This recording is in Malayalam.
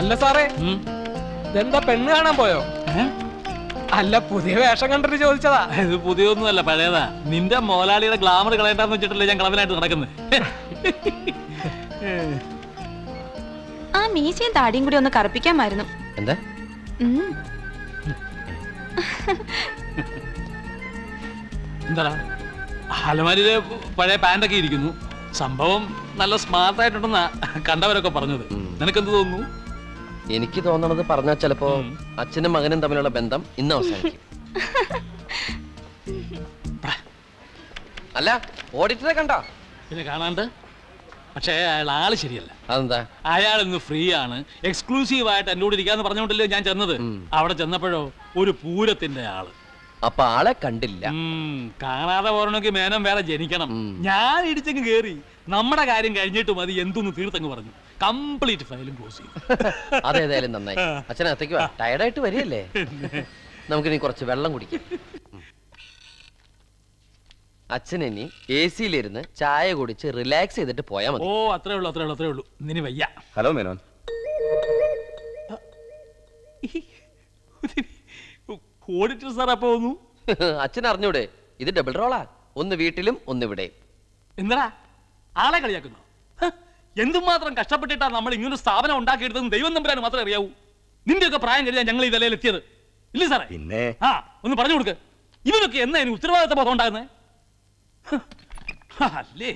അല്ല സാറേ, ഇതെന്താ പെണ്ണ് കാണാൻ പോയോ? അല്ല, പുതിയ വേഷം കണ്ടിട്ട് ചോദിച്ചതാ. ഇത് പുതിയൊന്നുമല്ല, പഴയതാ. നിന്റെ മോലാളിയുടെ ഗ്ലാമർ കളയണ്ടെന്ന് വെച്ചിട്ടല്ലേ ഞാൻ കളവനായിട്ട് നടക്കുന്നത്. ആ മീശയും താടിയും കൂടി ഒന്ന് കറുപ്പിക്കാമായിരുന്നു. എന്താ എന്താ അലമാരിയിലെ പഴയ പാന്റൊക്കെ ഇരിക്കുന്നു. സംഭവം നല്ല സ്മാർട്ട് ആയിട്ടുണ്ടെന്നാ കണ്ടവരൊക്കെ പറഞ്ഞത്. നിനക്കെന്ത് തോന്നുന്നു? എനിക്ക് തോന്നണത് പറഞ്ഞാൽ ചിലപ്പോ അച്ഛനും മകനും തമ്മിലുള്ള ബന്ധം ഇന്ന് അവസാനിക്കും. അല്ല, ഓഡിറ്ററെ കണ്ടോ? പിന്നെ കാണാണ്ട്. പക്ഷേ അയാൾ ആള് ശരിയല്ല. അതെന്താ? അയാൾ ഇന്ന് ഫ്രീ ആണ്, എക്സ്ക്ലൂസീവ് ആയിട്ട് എന്നോട് ഇരിക്കാന്ന് പറഞ്ഞോണ്ടല്ലേ ഞാൻ ചെന്നത്. അവിടെ ചെന്നപ്പോഴോ ഒരു പൂരത്തിന്റെ ആള്. അപ്പൊ ആളെ കണ്ടില്ല. കാണാതെ പോരണമെങ്കിൽ മേനം വേറെ ജനിക്കണം. ഞാൻ ഇടിച്ചങ്ങ് കേറി. നമ്മുടെ കാര്യം കഴിഞ്ഞിട്ട് മതി എന്തൊന്ന് തീർത്തങ്ങ് പറഞ്ഞു. കംപ്ലീറ്റ് ഫയലും ക്ലോസ് ചെയ്യും. അതേതായാലും നന്നായി. അച്ഛനകത്തേക്ക് വാ, ടയർഡായിട്ട് വരികയല്ലേ. നമുക്കിനി കുറച്ച് വെള്ളം കുടിക്കാം. അച്ഛനിനി AC-ലിരുന്ന് ചായ കുടിച്ച് റിലാക്സ് ചെയ്തിട്ട് പോയാൽ മതി. ഓ, അത്രേ ഉള്ളൂ. നിനി വയ്യ. ഹലോ മേനോൻ. ഓഡിറ്റർ സാർ അപ്പൊ വന്നു. അച്ഛൻ അറിഞ്ഞൂടെ, ഇത് ഡബിൾ റോളാ. ഒന്ന് വീട്ടിലും ഒന്ന് ഇവിടെ. എന്താ ആളെ കളിയാക്കുന്നു? എന്തുമാത്രം കഷ്ടപ്പെട്ടിട്ടാ നമ്മൾ ഇങ്ങനൊരു സ്ഥാപനം ഉണ്ടാക്കിയെടുത്തത് ദൈവം നമ്പരാന് മാത്രമേ അറിയാവൂ. നിന്റെയൊക്കെ പ്രായം കഴിഞ്ഞാൽ ഞങ്ങൾ ഈ നിലയിൽ എത്തിയത് ഇല്ലേ സാറേ? പിന്നെ ഒന്ന് പറഞ്ഞു കൊടുക്ക്. ഇവനൊക്കെ എന്നാ ഉത്തരവാദിത്ത ബോധം ഉണ്ടാകുന്നേ? അല്ലേ?